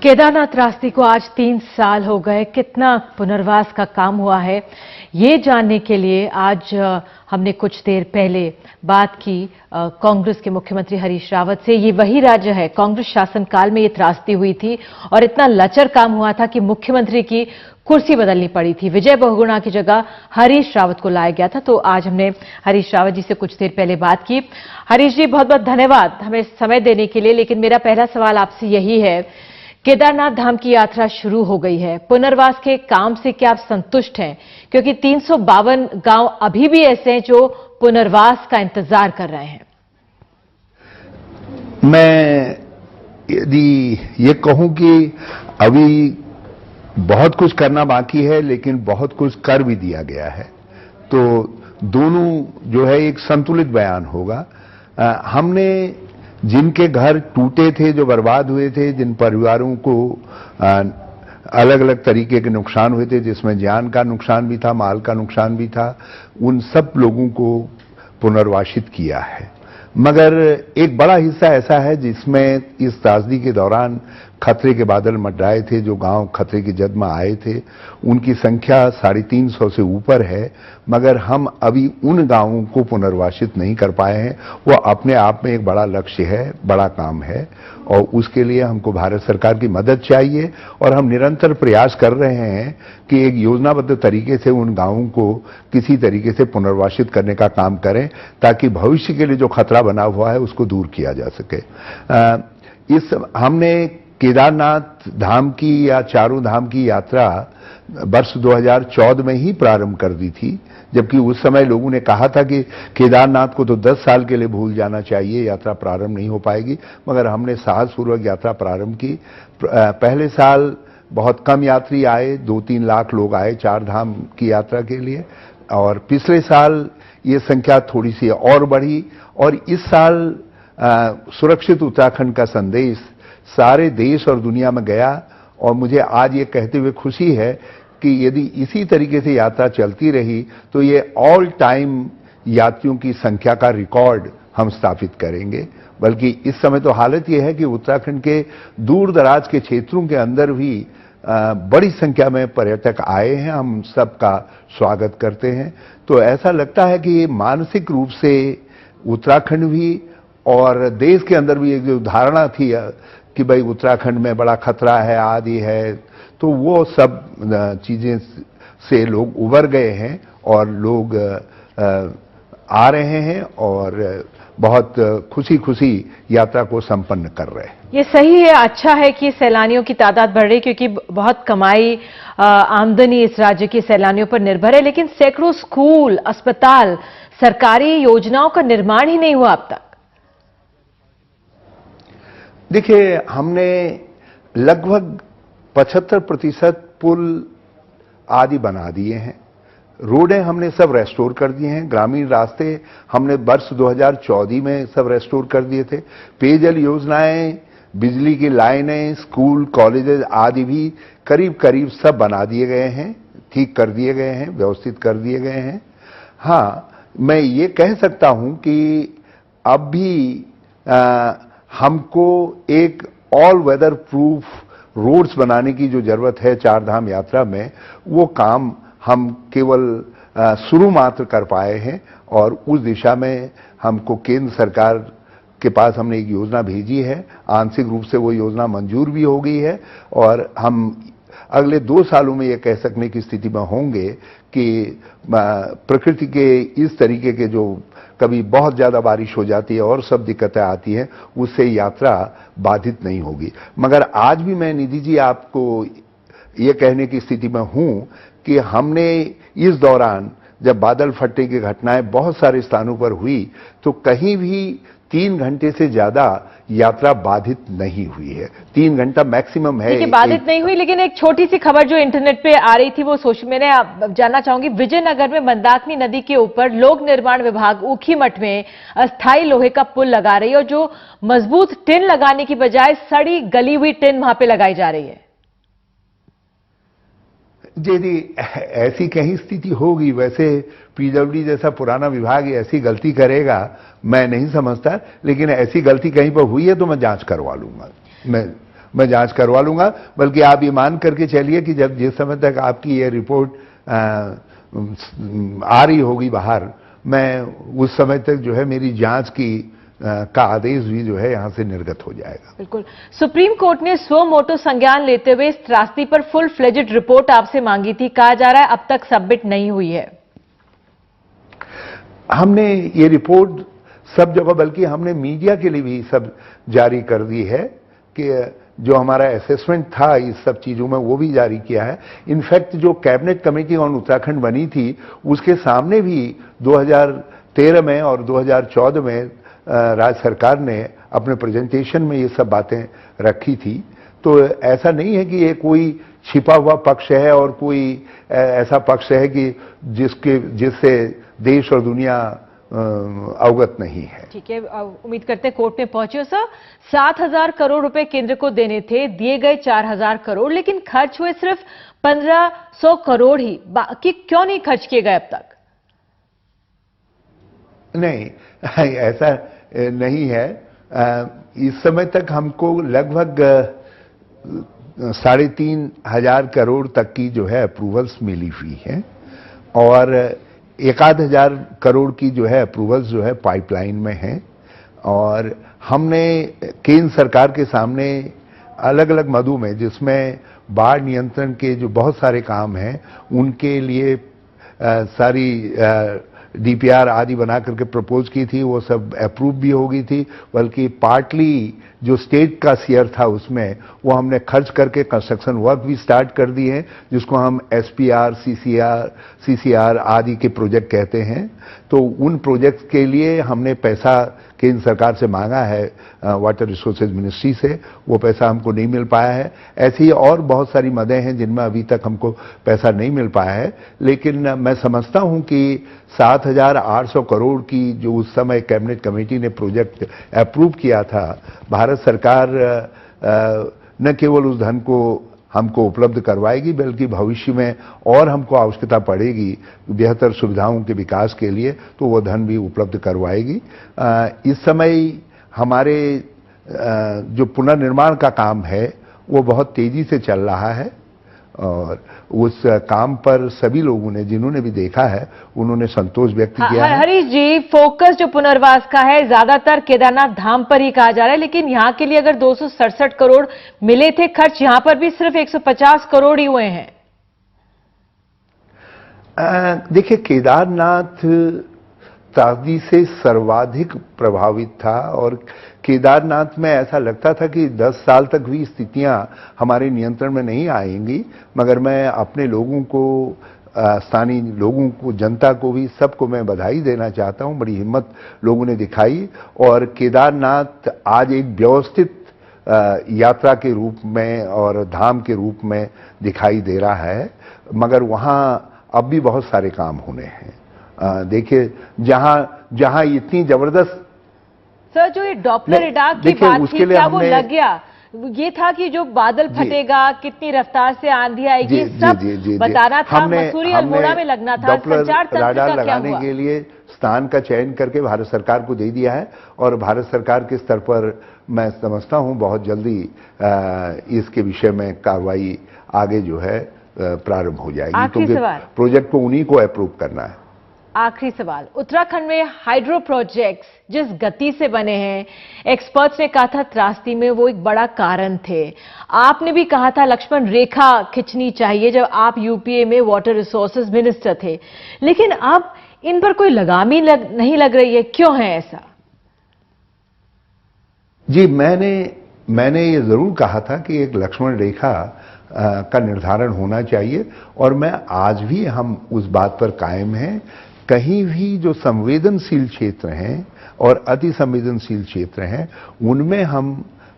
केदारनाथ रास्ते को आज 3 साल हो गए। कितना पुनर्वास का काम हुआ है, ये जानने के लिए आज हमने कुछ देर पहले बात की कांग्रेस के मुख्यमंत्री हरीश रावत से। ये वही राज्य है, कांग्रेस शासनकाल में ये त्रासदी हुई थी और इतना लचर काम हुआ था कि मुख्यमंत्री की कुर्सी बदलनी पड़ी थी। विजय बहुगुणा की जगह हरीश रावत को लाया गया था। तो आज हमने हरीश रावत जी से कुछ देर पहले बात की। हरीश जी, बहुत बहुत धन्यवाद हमें समय देने के लिए। लेकिन मेरा पहला सवाल आपसे यही है, केदारनाथ धाम की यात्रा शुरू हो गई है, पुनर्वास के काम से क्या आप संतुष्ट हैं? क्योंकि 352 गांव अभी भी ऐसे हैं जो पुनर्वास का इंतजार कर रहे हैं। मैं यदि ये कहूं कि अभी बहुत कुछ करना बाकी है, लेकिन बहुत कुछ कर भी दिया गया है, तो दोनों जो है एक संतुलित बयान होगा। हमने जिनके घर टूटे थे, जो बर्बाद हुए थे, जिन परिवारों को अलग अलग तरीके के नुकसान हुए थे, जिसमें जान का नुकसान भी था, माल का नुकसान भी था, उन सब लोगों को पुनर्वासित किया है। मगर एक बड़ा हिस्सा ऐसा है जिसमें इस त्रासदी के दौरान खतरे के बादल मंडराए थे। जो गांव खतरे की जद में आए थे उनकी संख्या 350 से ऊपर है, मगर हम अभी उन गांवों को पुनर्वासित नहीं कर पाए हैं। वो अपने आप में एक बड़ा लक्ष्य है, बड़ा काम है, और उसके लिए हमको भारत सरकार की मदद चाहिए। और हम निरंतर प्रयास कर रहे हैं कि एक योजनाबद्ध तरीके से उन गांवों को किसी तरीके से पुनर्वासित करने का काम करें, ताकि भविष्य के लिए जो खतरा बना हुआ है उसको दूर किया जा सके। हमने केदारनाथ धाम की या चारों धाम की यात्रा वर्ष 2014 में ही प्रारंभ कर दी थी, जबकि उस समय लोगों ने कहा था कि केदारनाथ को तो 10 साल के लिए भूल जाना चाहिए, यात्रा प्रारंभ नहीं हो पाएगी। मगर हमने साहसपूर्वक यात्रा प्रारंभ की। पहले साल बहुत कम यात्री आए, 2-3 लाख लोग आए 4 धाम की यात्रा के लिए, और पिछले साल ये संख्या थोड़ी सी और बढ़ी। और इस साल सुरक्षित उत्तराखंड का संदेश सारे देश और दुनिया में गया। और मुझे आज ये कहते हुए खुशी है कि यदि इसी तरीके से यात्रा चलती रही तो ये ऑल टाइम यात्रियों की संख्या का रिकॉर्ड हम स्थापित करेंगे। बल्कि इस समय तो हालत ये है कि उत्तराखंड के दूर दराज के क्षेत्रों के अंदर भी बड़ी संख्या में पर्यटक आए हैं। हम सबका स्वागत करते हैं। तो ऐसा लगता है कि मानसिक रूप से उत्तराखंड भी और देश के अंदर भी एक जो धारणा थी कि भाई उत्तराखंड में बड़ा खतरा है आदि है, तो वो सब चीजें से लोग उबर गए हैं और लोग आ रहे हैं और बहुत खुशी खुशी यात्रा को संपन्न कर रहे हैं। ये सही है, अच्छा है कि सैलानियों की तादाद बढ़ रही, क्योंकि बहुत कमाई आमदनी इस राज्य की सैलानियों पर निर्भर है। लेकिन सैकड़ों स्कूल, अस्पताल, सरकारी योजनाओं का निर्माण ही नहीं हुआ अब तक। देखिए, हमने लगभग 75% पुल आदि बना दिए हैं, रोडें हमने सब रेस्टोर कर दिए हैं, ग्रामीण रास्ते हमने वर्ष 2014 में सब रेस्टोर कर दिए थे। पेयजल योजनाएं, बिजली की लाइनें, स्कूल, कॉलेजेस आदि भी करीब करीब सब बना दिए गए हैं, ठीक कर दिए गए हैं, व्यवस्थित कर दिए गए हैं। हाँ, मैं ये कह सकता हूं कि अब भी हमको एक ऑल वेदर प्रूफ रोड्स बनाने की जो जरूरत है 4 धाम यात्रा में, वो काम हम केवल शुरू मात्र कर पाए हैं। और उस दिशा में हमको केंद्र सरकार के पास हमने एक योजना भेजी है, आंशिक रूप से वो योजना मंजूर भी हो गई है। और हम अगले 2 सालों में ये कह सकने की स्थिति में होंगे कि प्रकृति के इस तरीके के जो कभी बहुत ज्यादा बारिश हो जाती है और सब दिक्कतें आती हैं, उससे यात्रा बाधित नहीं होगी। मगर आज भी मैं निधि जी आपको ये कहने की स्थिति में हूं कि हमने इस दौरान जब बादल फटने की घटनाएं बहुत सारे स्थानों पर हुई, तो कहीं भी 3 घंटे से ज्यादा यात्रा बाधित नहीं हुई है। 3 घंटा मैक्सिमम है। बाधित नहीं हुई, लेकिन एक छोटी सी खबर जो इंटरनेट पे आ रही थी वो मैंने जानना चाहूंगी। विजयनगर में मंदाकिनी नदी के ऊपर लोक निर्माण विभाग ऊखीमठ में अस्थायी लोहे का पुल लगा रही है, और जो मजबूत टिन लगाने की बजाय सड़ी गली हुई टिन वहां पे लगाई जा रही है। यदि ऐसी कहीं स्थिति होगी, वैसे पीडब्ल्यूडी जैसा पुराना विभाग ऐसी गलती करेगा मैं नहीं समझता, लेकिन ऐसी गलती कहीं पर हुई है तो मैं जांच करवा लूंगा। मैं मैं जांच करवा लूंगा। बल्कि आप ये मान करके चलिए कि जब जिस समय तक आपकी ये रिपोर्ट आ रही होगी बाहर, मैं उस समय तक जो है मेरी जांच की का आदेश भी जो है यहां से निर्गत हो जाएगा। बिल्कुल। सुप्रीम कोर्ट ने स्व मोटो संज्ञान लेते हुए इस त्रासदी पर फुल फ्लेजेड रिपोर्ट आपसे मांगी थी, कहा जा रहा है अब तक सबमिट नहीं हुई है। हमने ये रिपोर्ट सब जगह, बल्कि हमने मीडिया के लिए भी सब जारी कर दी है कि जो हमारा असेसमेंट था इस सब चीजों में वो भी जारी किया है। इनफैक्ट जो कैबिनेट कमेटी ऑन उत्तराखंड बनी थी उसके सामने भी 2013 में और 2014 में राज्य सरकार ने अपने प्रेजेंटेशन में ये सब बातें रखी थी। तो ऐसा नहीं है कि ये कोई छिपा हुआ पक्ष है और कोई ऐसा पक्ष है कि जिससे देश और दुनिया अवगत नहीं है। ठीक है, उम्मीद करते हैं कोर्ट में पहुंचे हो सर। 7,000 करोड़ रुपए केंद्र को देने थे, दिए गए 4,000 करोड़, लेकिन खर्च हुए सिर्फ 1,500 करोड़ ही। बाकी क्यों नहीं खर्च किए गए अब तक? नहीं, ऐसा नहीं है। इस समय तक हमको लगभग 3,500 करोड़ तक की जो है अप्रूवल्स मिली हुई है और 1,000 करोड़ की जो है अप्रूवल्स जो है पाइपलाइन में है। और हमने केंद्र सरकार के सामने अलग अलग मदों में, जिसमें बाढ़ नियंत्रण के जो बहुत सारे काम हैं उनके लिए सारी डीपीआर आदि बना करके प्रपोज की थी, वो सब अप्रूव भी हो गई थी। बल्कि पार्टली जो स्टेट का शेयर था उसमें वो हमने खर्च करके कंस्ट्रक्शन वर्क भी स्टार्ट कर दिए हैं, जिसको हम एसपीआर, सीसीआर आदि के प्रोजेक्ट कहते हैं। तो उन प्रोजेक्ट के लिए हमने पैसा केंद्र सरकार से मांगा है, वाटर रिसोर्सेज मिनिस्ट्री से। वो पैसा हमको नहीं मिल पाया है। ऐसी ही और बहुत सारी मदें हैं जिनमें अभी तक हमको पैसा नहीं मिल पाया है। लेकिन मैं समझता हूं कि 7,800 करोड़ की जो उस समय कैबिनेट कमेटी ने प्रोजेक्ट अप्रूव किया था, भारत सरकार न केवल उस धन को हमको उपलब्ध करवाएगी बल्कि भविष्य में और हमको आवश्यकता पड़ेगी बेहतर सुविधाओं के विकास के लिए तो वो धन भी उपलब्ध करवाएगी। इस समय हमारे जो पुनर्निर्माण का काम है वो बहुत तेजी से चल रहा है और उस काम पर सभी लोगों ने, जिन्होंने भी देखा है, उन्होंने संतोष व्यक्त किया है। हरीश जी, फोकस जो पुनर्वास का है ज्यादातर केदारनाथ धाम पर ही कहा जा रहा है, लेकिन यहाँ के लिए अगर 267 करोड़ मिले थे खर्च, यहाँ पर भी सिर्फ 150 करोड़ ही हुए हैं। देखिए, केदारनाथ त्रासदी से सर्वाधिक प्रभावित था और केदारनाथ में ऐसा लगता था कि 10 साल तक भी स्थितियां हमारे नियंत्रण में नहीं आएंगी। मगर मैं अपने लोगों को, स्थानीय लोगों को, जनता को भी, सबको मैं बधाई देना चाहता हूं। बड़ी हिम्मत लोगों ने दिखाई और केदारनाथ आज एक व्यवस्थित यात्रा के रूप में और धाम के रूप में दिखाई दे रहा है। मगर वहां अब भी बहुत सारे काम होने हैं। देखिए, जहां इतनी जबरदस्त सर, जो ये डॉपलर रेडार की बात थी, क्या वो लग गया? ये था कि जो बादल फटेगा, कितनी रफ्तार से आंधी आएगी, सब बताना था। मसूरी अल्मोड़ा में लगना था। संचार तंत्र का क्या हुआ? के लिए स्थान का चयन करके भारत सरकार को दे दिया है और भारत सरकार के स्तर पर मैं समझता हूं बहुत जल्दी इसके विषय में कार्रवाई आगे जो है प्रारंभ हो जाएगी, क्योंकि प्रोजेक्ट को उन्हीं को अप्रूव करना है। आखिरी सवाल, उत्तराखंड में हाइड्रो प्रोजेक्ट्स जिस गति से बने हैं, एक्सपर्ट्स ने कहा था त्रासदी में वो एक बड़ा कारण थे। आपने भी कहा था लक्ष्मण रेखा खिंचनी चाहिए जब आप यूपीए में वाटर रिसोर्सेज मिनिस्टर थे, लेकिन अब इन पर कोई लगाम ही नहीं लग रही है। क्यों है ऐसा? जी, मैंने ये जरूर कहा था कि एक लक्ष्मण रेखा का निर्धारण होना चाहिए और मैं आज भी हम उस बात पर कायम हैं। कहीं भी जो संवेदनशील क्षेत्र हैं और अति संवेदनशील क्षेत्र हैं उनमें हम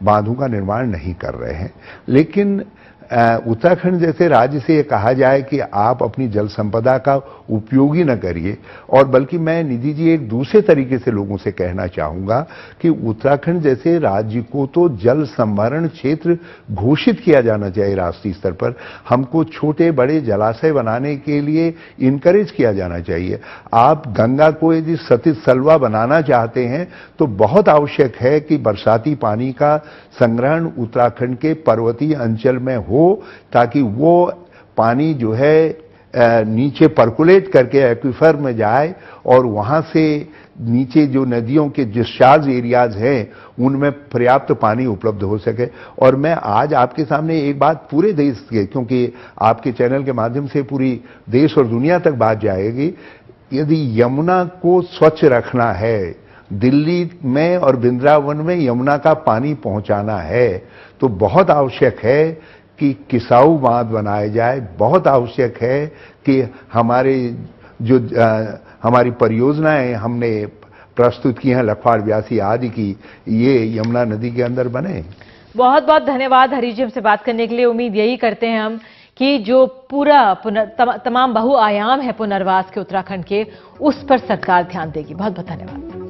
बांधों का निर्माण नहीं कर रहे हैं। लेकिन उत्तराखंड जैसे राज्य से ये कहा जाए कि आप अपनी जल संपदा का उपयोग ही न करिए, और बल्कि मैं निधि जी एक दूसरे तरीके से लोगों से कहना चाहूंगा कि उत्तराखंड जैसे राज्य को तो जल संभरण क्षेत्र घोषित किया जाना चाहिए राष्ट्रीय स्तर पर। हमको छोटे बड़े जलाशय बनाने के लिए इनकरेज किया जाना चाहिए। आप गंगा को यदि सतित सलवा बनाना चाहते हैं तो बहुत आवश्यक है कि बरसाती पानी का संग्रहण उत्तराखंड के पर्वतीय अंचल में हो, ताकि वो पानी जो है नीचे पर्कुलेट करके एक्विफर में जाए और वहां से नीचे जो नदियों के डिस्चार्ज एरियाज हैं उनमें पर्याप्त पानी उपलब्ध हो सके। और मैं आज आपके सामने एक बात पूरे देश के, क्योंकि आपके चैनल के माध्यम से पूरी देश और दुनिया तक बात जाएगी, यदि यमुना को स्वच्छ रखना है, दिल्ली में और वृंदावन में यमुना का पानी पहुंचाना है, तो बहुत आवश्यक है कि किसाऊ बांध बनाए जाए। बहुत आवश्यक है कि हमारे जो हमारी परियोजनाएं हमने प्रस्तुत की हैं, लखवाड़ व्यासी आदि की, ये यमुना नदी के अंदर बने। बहुत बहुत धन्यवाद हरीश जी हमसे बात करने के लिए। उम्मीद यही करते हैं हम कि जो पूरा तमाम बहुआयाम है पुनर्वास के उत्तराखंड के, उस पर सरकार ध्यान देगी। बहुत बहुत धन्यवाद।